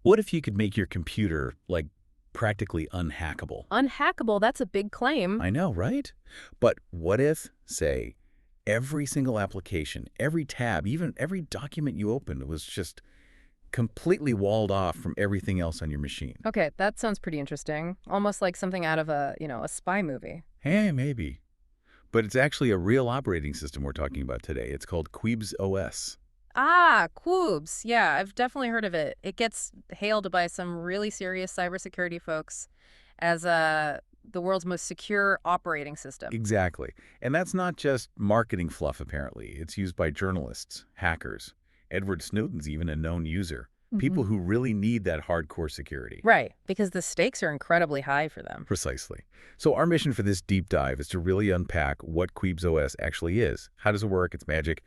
What if you could make your computer, like, practically unhackable? Unhackable, that's a big claim. I know, right? But what if, say, every single application, every tab, even every document you opened was just completely walled off from everything else on your machine? Okay, that sounds pretty interesting. Almost like something out of a spy movie. Hey, maybe. But it's actually a real operating system we're talking about today. It's called Qubes OS. Ah, Qubes. Yeah, I've definitely heard of it. It gets hailed by some really serious cybersecurity folks as the world's most secure operating system. Exactly. And that's not just marketing fluff, apparently. It's used by journalists, hackers. Edward Snowden's even a known user. People who really need that hardcore security. Right, because the stakes are incredibly high for them. Precisely. So our mission for this deep dive is to really unpack what Qubes OS actually is. How does it work? Its magic.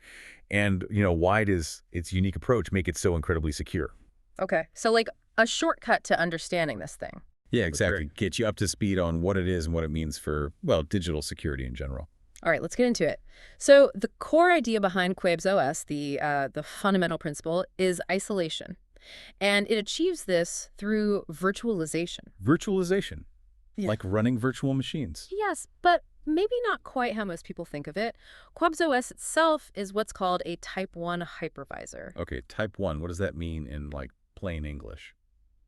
And, why does its unique approach make it so incredibly secure? Okay, so like a shortcut to understanding this thing. Yeah, exactly. Get you up to speed on what it is and what it means for, well, digital security in general. All right, let's get into it. So the core idea behind Qubes OS, the fundamental principle, is isolation. And it achieves this through virtualization. Virtualization. Yeah. Like running virtual machines. Yes, but maybe not quite how most people think of it. Qubes OS itself is what's called a Type 1 hypervisor. Okay, type 1, what does that mean in, like, plain English?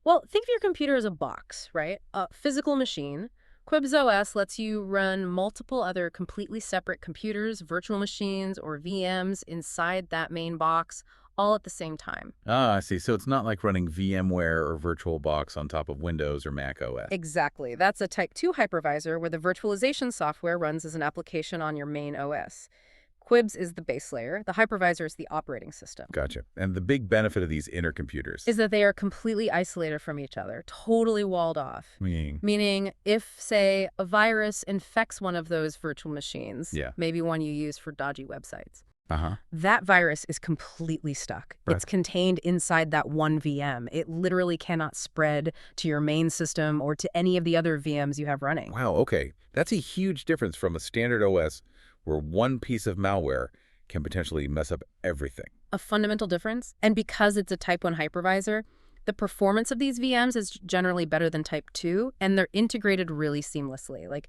Well, think of your computer as a box, right? A physical machine. Qubes OS lets you run multiple other completely separate computers, virtual machines, or VMs inside that main box, all at the same time. Ah, I see. So it's not like running VMware or VirtualBox on top of Windows or Mac OS. Exactly. That's a Type 2 hypervisor where the virtualization software runs as an application on your main OS. Qubes is the base layer. The hypervisor is the operating system. Gotcha. And the big benefit of these intercomputers? Is that they are completely isolated from each other, totally walled off. Meaning, if, say, a virus infects one of those virtual machines, maybe one you use for dodgy websites, that virus is completely stuck. Right. It's contained inside that one VM. It literally cannot spread to your main system or to any of the other VMs you have running. Wow, okay. That's a huge difference from a standard OS where one piece of malware can potentially mess up everything. A fundamental difference. And because it's a Type 1 hypervisor, the performance of these VMs is generally better than Type 2, and they're integrated really seamlessly. Like,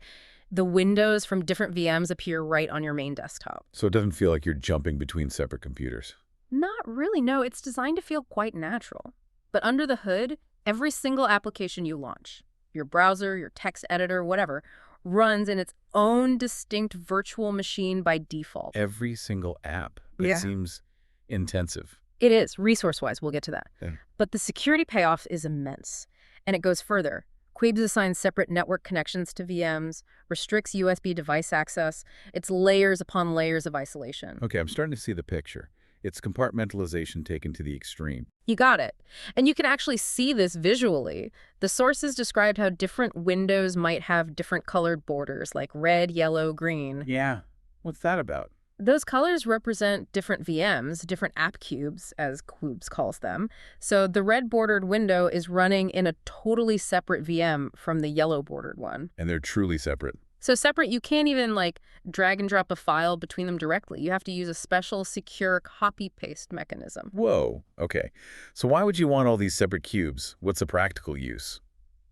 the windows from different VMs appear right on your main desktop. So it doesn't feel like you're jumping between separate computers. Not really, no. It's designed to feel quite natural. But under the hood, every single application you launch, your browser, your text editor, whatever, runs in its own distinct virtual machine by default. Every single app. That seems intensive. It is, resource-wise. We'll get to that. Yeah. But the security payoff is immense. And it goes further. Qubes assigns separate network connections to VMs, restricts USB device access. It's layers upon layers of isolation. Okay, I'm starting to see the picture. It's compartmentalization taken to the extreme. You got it. And you can actually see this visually. The sources described how different windows might have different colored borders, like red, yellow, green. Yeah. What's that about? Those colors represent different VMs, different app cubes, as Qubes calls them. So the red-bordered window is running in a totally separate VM from the yellow-bordered one. And they're truly separate. So separate, you can't even, like, drag and drop a file between them directly. You have to use a special, secure copy-paste mechanism. Whoa. Okay. So why would you want all these separate cubes? What's the practical use?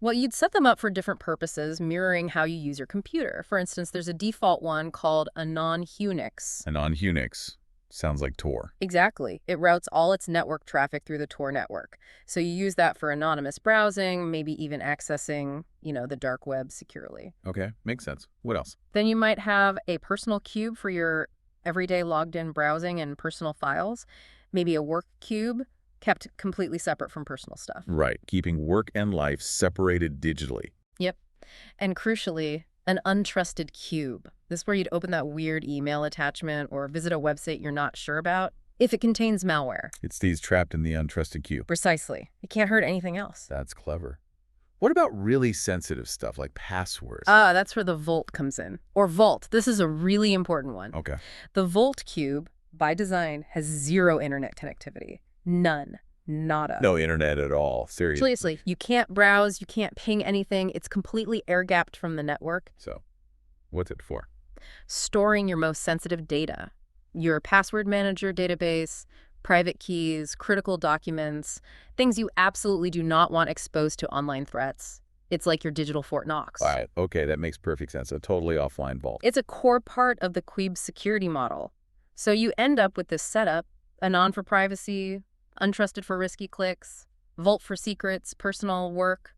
Well, you'd set them up for different purposes, mirroring how you use your computer. For instance, there's a default one called anon-Unix. Anon-Unix. Sounds like Tor. Exactly. It routes all its network traffic through the Tor network. So you use that for anonymous browsing, maybe even accessing, the dark web securely. Okay, makes sense. What else? Then you might have a personal cube for your everyday logged-in browsing and personal files. Maybe a work cube, kept completely separate from personal stuff. Right, keeping work and life separated digitally. Yep. And crucially, an untrusted cube. This is where you'd open that weird email attachment or visit a website you're not sure about if it contains malware. It's these trapped in the untrusted cube. Precisely. It can't hurt anything else. That's clever. What about really sensitive stuff like passwords? That's where the Vault comes in. Or Vault. This is a really important one. Okay. The Vault cube, by design, has zero internet connectivity. None. Nada. No internet at all. Seriously, you can't browse, you can't ping anything. It's completely air-gapped from the network. So, what's it for? Storing your most sensitive data. Your password manager database, private keys, critical documents, things you absolutely do not want exposed to online threats. It's like your digital Fort Knox. All right. Okay, that makes perfect sense. A totally offline vault. It's a core part of the Qubes security model. So you end up with this setup: anon for privacy, untrusted for risky clicks, vault for secrets, personal work,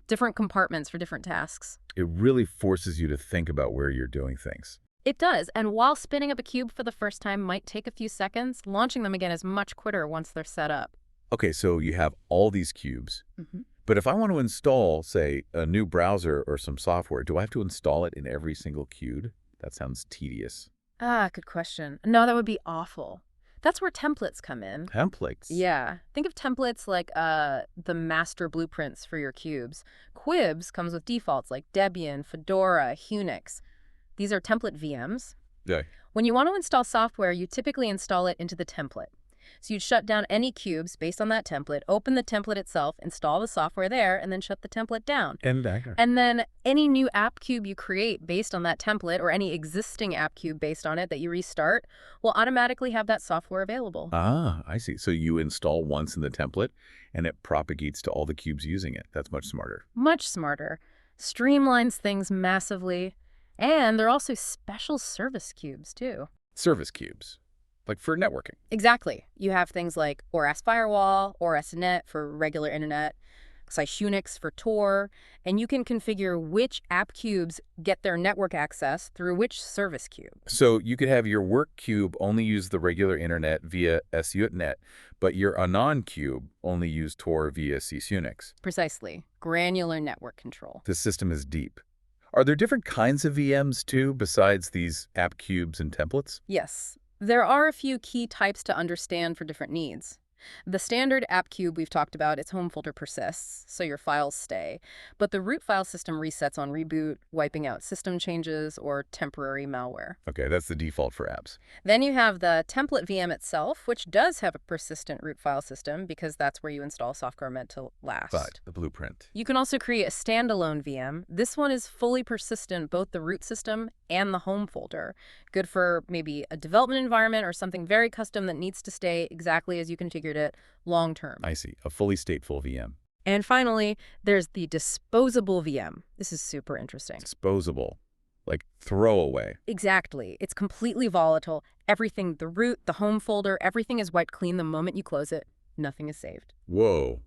different compartments for different tasks. It really forces you to think about where you're doing things. It does, and while spinning up a cube for the first time might take a few seconds, launching them again is much quicker once they're set up. Okay, so you have all these cubes. Mm-hmm. But if I want to install, say, a new browser or some software, do I have to install it in every single cube? That sounds tedious. Good question. No, that would be awful. That's where templates come in. Templates? Yeah. Think of templates like the master blueprints for your cubes. Qubes comes with defaults like Debian, Fedora, Unix. These are template VMs. Yeah. When you want to install software, you typically install it into the template. So you'd shut down any cubes based on that template, open the template itself, install the software there, and then shut the template down. And then any new app cube you create based on that template, or any existing app cube based on it that you restart, will automatically have that software available. Ah, I see. So you install once in the template, and it propagates to all the cubes using it. That's much smarter. Much smarter. Streamlines things massively. And they're also special service cubes, too. Service cubes. Like for networking. Exactly. You have things like OS Firewall, OS Net for regular internet, Unix for Tor, and you can configure which app cubes get their network access through which service cube. So you could have your work cube only use the regular internet via SUNet, but your anon cube only use Tor via Unix. Precisely. Granular network control. The system is deep. Are there different kinds of VMs, too, besides these app cubes and templates? Yes. There are a few key types to understand for different needs. The standard app cube we've talked about, its home folder persists, so your files stay. But the root file system resets on reboot, wiping out system changes or temporary malware. Okay, that's the default for apps. Then you have the template VM itself, which does have a persistent root file system because that's where you install software meant to last. But the blueprint. You can also create a standalone VM. This one is fully persistent, both the root system and the home folder. Good for maybe a development environment or something very custom that needs to stay exactly as you configured it long term. I see. A fully stateful VM. And finally, there's the disposable VM. This is super interesting. Disposable. Like throwaway. Exactly. It's completely volatile. Everything, the root, the home folder, everything is wiped clean the moment you close it. Nothing is saved. Whoa.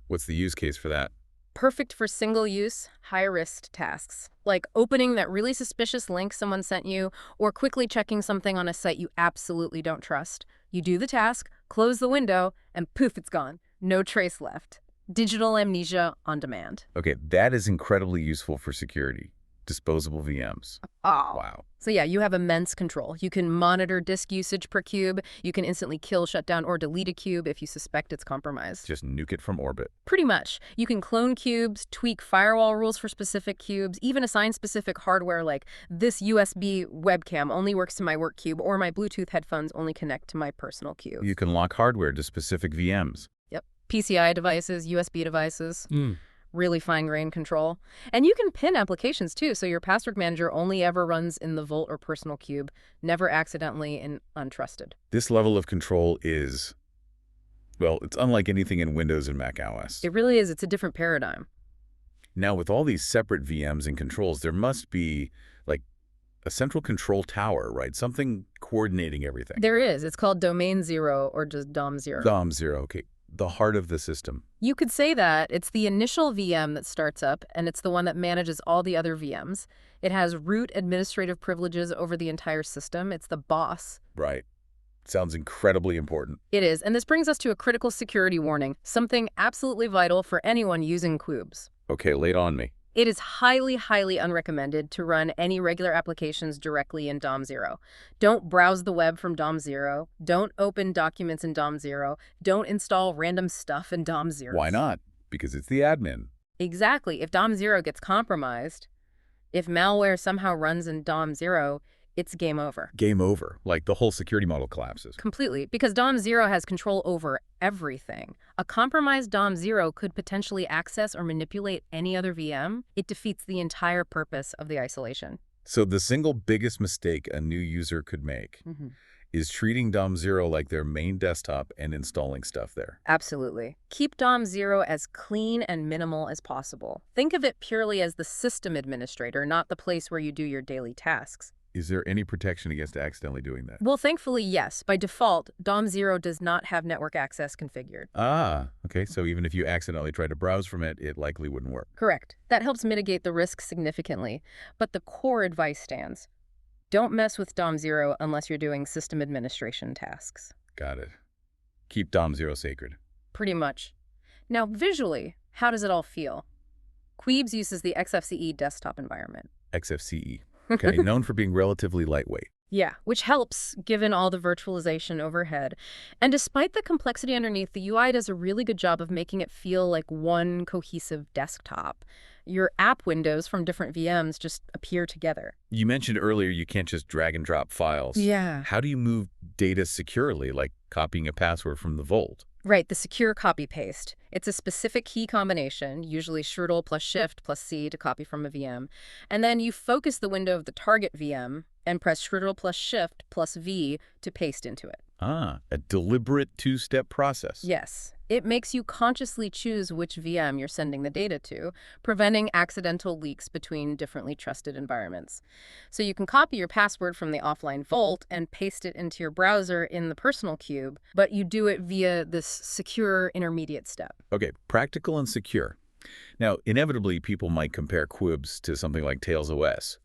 What's the use case for that? Perfect for single-use, high-risk tasks, like opening that really suspicious link someone sent you or quickly checking something on a site you absolutely don't trust. You do the task, close the window, and poof, it's gone. No trace left. Digital amnesia on demand. Okay, that is incredibly useful for security. Disposable VMs. Oh. Wow. So yeah, you have immense control. You can monitor disk usage per cube. You can instantly kill, shut down, or delete a cube if you suspect it's compromised. Just nuke it from orbit. Pretty much. You can clone cubes, tweak firewall rules for specific cubes, even assign specific hardware like this USB webcam only works to my work cube or my Bluetooth headphones only connect to my personal cube. You can lock hardware to specific VMs. Yep. PCI devices, USB devices. Really fine-grained control. And you can pin applications, too, so your password manager only ever runs in the Vault or personal cube, never accidentally and untrusted. This level of control is, well, it's unlike anything in Windows and Mac OS. It really is. It's a different paradigm. Now, with all these separate VMs and controls, there must be, like, a central control tower, right? Something coordinating everything. There is. It's called Domain Zero or just DOM Zero. DOM Zero, okay. The heart of the system. You could say that. It's the initial VM that starts up, and it's the one that manages all the other VMs. It has root administrative privileges over the entire system. It's the boss. Right. Sounds incredibly important. It is, and this brings us to a critical security warning, something absolutely vital for anyone using Qubes. Okay, lay it on me. It is highly, highly unrecommended to run any regular applications directly in DOM Zero. Don't browse the web from DOM Zero. Don't open documents in DOM Zero. Don't install random stuff in DOM Zero. Why not? Because it's the admin. Exactly. If DOM Zero gets compromised, if malware somehow runs in DOM Zero, it's game over. Game over. Like the whole security model collapses. Completely. Because DOM Zero has control over everything. A compromised DOM Zero could potentially access or manipulate any other VM. It defeats the entire purpose of the isolation. So the single biggest mistake a new user could make is treating DOM0 like their main desktop and installing stuff there. Absolutely. Keep DOM0 as clean and minimal as possible. Think of it purely as the system administrator, not the place where you do your daily tasks. Is there any protection against accidentally doing that? Well, thankfully, yes. By default, DOM0 does not have network access configured. Ah, okay. So even if you accidentally try to browse from it, it likely wouldn't work. Correct. That helps mitigate the risk significantly. But the core advice stands. Don't mess with DOM0 unless you're doing system administration tasks. Got it. Keep DOM0 sacred. Pretty much. Now, visually, how does it all feel? Qubes uses the XFCE desktop environment. XFCE. Okay, known for being relatively lightweight. Yeah, which helps given all the virtualization overhead. And despite the complexity underneath, the UI does a really good job of making it feel like one cohesive desktop. Your app windows from different VMs just appear together. You mentioned earlier you can't just drag and drop files. Yeah. How do you move data securely, like copying a password from the Vault? Right, the secure copy-paste. It's a specific key combination, usually Shrdle plus Shift plus C to copy from a VM. And then you focus the window of the target VM and press Shrdle plus Shift plus V to paste into it. Ah, a deliberate two-step process. Yes. It makes you consciously choose which VM you're sending the data to, preventing accidental leaks between differently trusted environments. So you can copy your password from the offline Vault and paste it into your browser in the personal Qube, but you do it via this secure intermediate step. Okay, practical and secure. Now, inevitably, people might compare Qubes to something like Tails OS.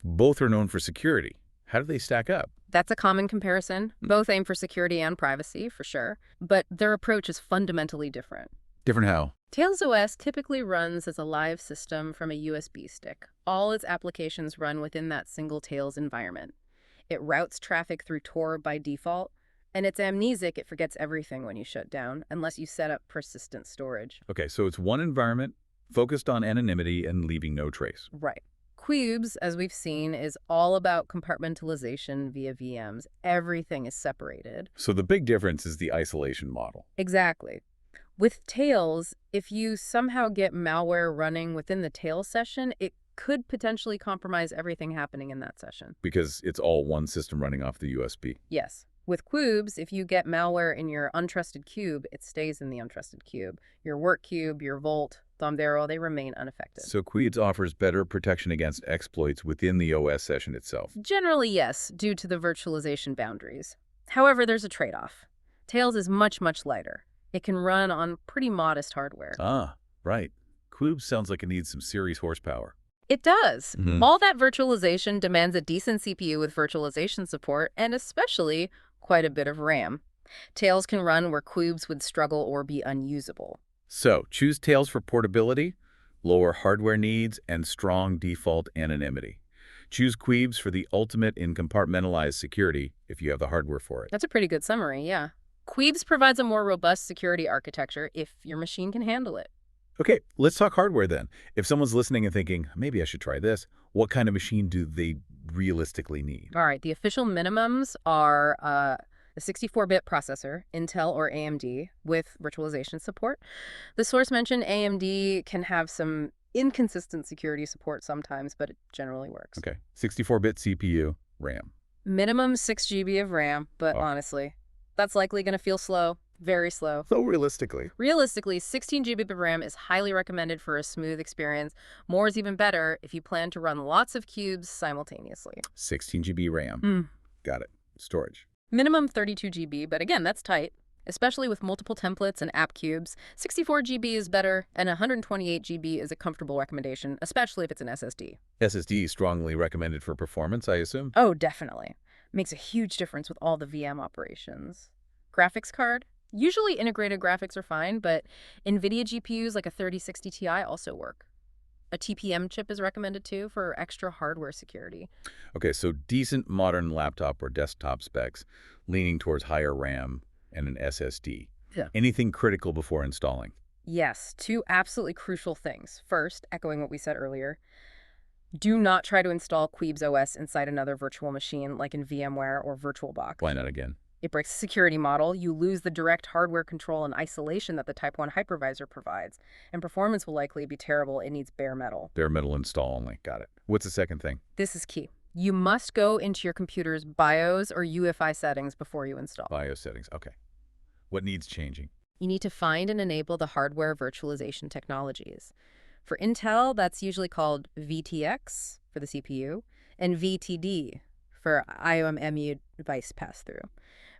Both are known for security. How do they stack up? That's a common comparison. Both aim for security and privacy, for sure. But their approach is fundamentally different. Different how? Tails OS typically runs as a live system from a USB stick. All its applications run within that single Tails environment. It routes traffic through Tor by default, and it's amnesic. It forgets everything when you shut down, unless you set up persistent storage. Okay, so it's one environment, focused on anonymity and leaving no trace. Right. Qubes, as we've seen, is all about compartmentalization via VMs. Everything is separated. So the big difference is the isolation model. Exactly. With Tails, if you somehow get malware running within the Tails session, it could potentially compromise everything happening in that session. Because it's all one system running off the USB. Yes. With Qubes, if you get malware in your untrusted Qube, it stays in the untrusted Qube. Your work Qube, your Vault, DOM0, they remain unaffected. So Qubes offers better protection against exploits within the OS session itself. Generally, yes, due to the virtualization boundaries. However, there's a trade-off. Tails is much, much lighter. It can run on pretty modest hardware. Ah, right. Qubes sounds like it needs some serious horsepower. It does. All that virtualization demands a decent CPU with virtualization support, and especially quite a bit of RAM. Tails can run where Qubes would struggle or be unusable. So, choose Tails for portability, lower hardware needs, and strong default anonymity. Choose Qubes for the ultimate in compartmentalized security if you have the hardware for it. That's a pretty good summary, yeah. Qubes provides a more robust security architecture if your machine can handle it. Okay, let's talk hardware then. If someone's listening and thinking, maybe I should try this, what kind of machine do they realistically need? All right, the official minimums are a 64-bit processor, Intel or AMD, with virtualization support. The source mentioned AMD can have some inconsistent security support sometimes, but it generally works. Okay, 64-bit CPU, RAM. Minimum 6 GB of RAM, but honestly, that's likely going to feel slow. Very slow. So realistically? Realistically, 16 GB of RAM is highly recommended for a smooth experience. More is even better if you plan to run lots of Qubes simultaneously. 16 GB RAM. Got it. Storage. Minimum 32 GB, but again, that's tight. Especially with multiple templates and app cubes, 64 GB is better, and 128 GB is a comfortable recommendation, especially if it's an SSD. SSD strongly recommended for performance, I assume? Oh, definitely. Makes a huge difference with all the VM operations. Graphics card? Usually integrated graphics are fine, but NVIDIA GPUs like a 3060 Ti also work. A TPM chip is recommended too for extra hardware security. Okay, so decent modern laptop or desktop specs, leaning towards higher RAM and an SSD. Yeah. Anything critical before installing? Yes, two absolutely crucial things. First, echoing what we said earlier, do not try to install Qubes OS inside another virtual machine like in VMware or VirtualBox. Why not again? It breaks the security model, you lose the direct hardware control and isolation that the Type 1 hypervisor provides, and performance will likely be terrible. It needs bare metal. Bare metal install only. Got it. What's the second thing? This is key. You must go into your computer's BIOS or UEFI settings before you install. BIOS settings, okay. What needs changing? You need to find and enable the hardware virtualization technologies. For Intel, that's usually called VTX for the CPU, and VTD for IOMMU device pass-through.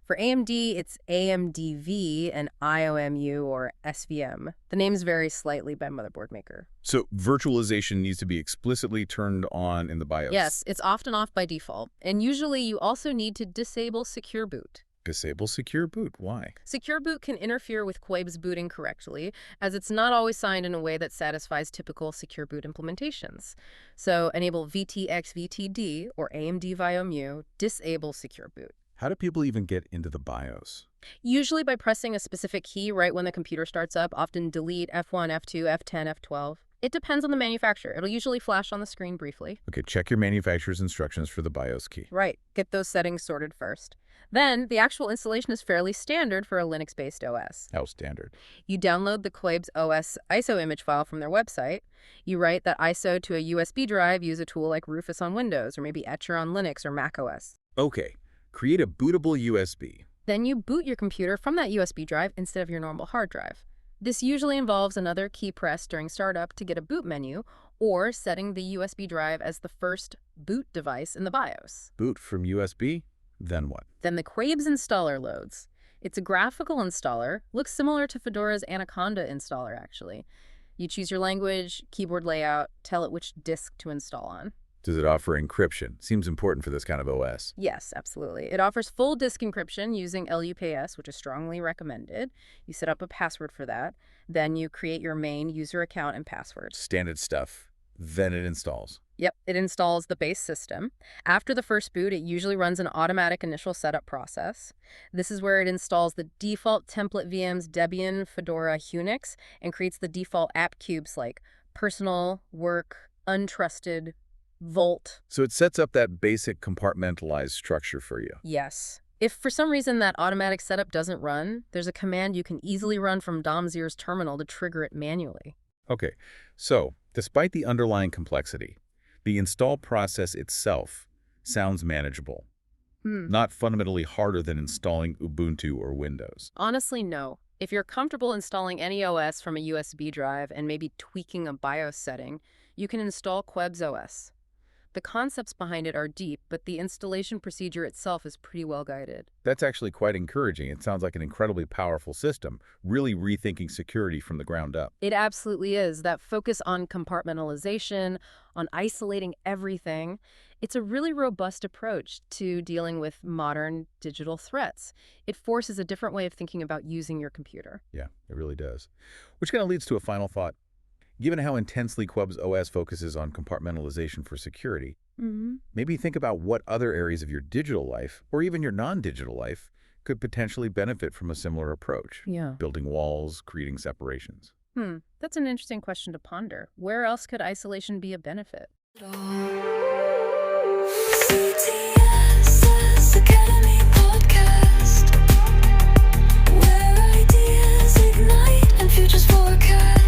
For AMD, it's AMDV and IOMU or SVM. The names vary slightly by motherboard maker. So virtualization needs to be explicitly turned on in the BIOS? Yes, it's often off by default. And usually you also need to disable Secure Boot. Disable Secure Boot? Why? Secure Boot can interfere with Qubes booting correctly, as it's not always signed in a way that satisfies typical Secure Boot implementations. So enable VTX VTD or AMD VIOMU, disable Secure Boot. How do people even get into the BIOS? Usually by pressing a specific key right when the computer starts up, often delete F1, F2, F10, F12. It depends on the manufacturer. It'll usually flash on the screen briefly. Okay, check your manufacturer's instructions for the BIOS key. Right. Get those settings sorted first. Then, the actual installation is fairly standard for a Linux-based OS. How standard? You download the Qubes OS ISO image file from their website. You write that ISO to a USB drive, use a tool like Rufus on Windows, or maybe Etcher on Linux or Mac OS. Okay. Create a bootable USB. Then you boot your computer from that USB drive instead of your normal hard drive. This usually involves another key press during startup to get a boot menu, or setting the USB drive as the first boot device in the BIOS. Boot from USB? Then what? Then the Qubes installer loads. It's a graphical installer, looks similar to Fedora's Anaconda installer, actually. You choose your language, keyboard layout, tell it which disk to install on. Does it offer encryption? Seems important for this kind of OS. Yes, absolutely. It offers full disk encryption using LUKS, which is strongly recommended. You set up a password for that. Then you create your main user account and password. Standard stuff. Then it installs. Yep, it installs the base system. After the first boot, it usually runs an automatic initial setup process. This is where it installs the default template VMs Debian, Fedora, Unix, and creates the default app cubes like personal, work, untrusted, Volt. So it sets up that basic compartmentalized structure for you. Yes. If for some reason that automatic setup doesn't run, there's a command you can easily run from Domzier's terminal to trigger it manually. Okay, so despite the underlying complexity, the install process itself sounds manageable. Not fundamentally harder than installing Ubuntu or Windows. Honestly, no. If you're comfortable installing any OS from a USB drive and maybe tweaking a BIOS setting, you can install Qubes OS. The concepts behind it are deep, but the installation procedure itself is pretty well guided. That's actually quite encouraging. It sounds like an incredibly powerful system, really rethinking security from the ground up. It absolutely is. That focus on compartmentalization, on isolating everything, it's a really robust approach to dealing with modern digital threats. It forces a different way of thinking about using your computer. Yeah, it really does. Which kind of leads to a final thought. Given how intensely Qubes OS focuses on compartmentalization for security, maybe think about what other areas of your digital life, or even your non-digital life, could potentially benefit from a similar approach. Yeah. Building walls, creating separations. That's an interesting question to ponder. Where else could isolation be a benefit? Academy Podcast, where ideas ignite and futures forecast.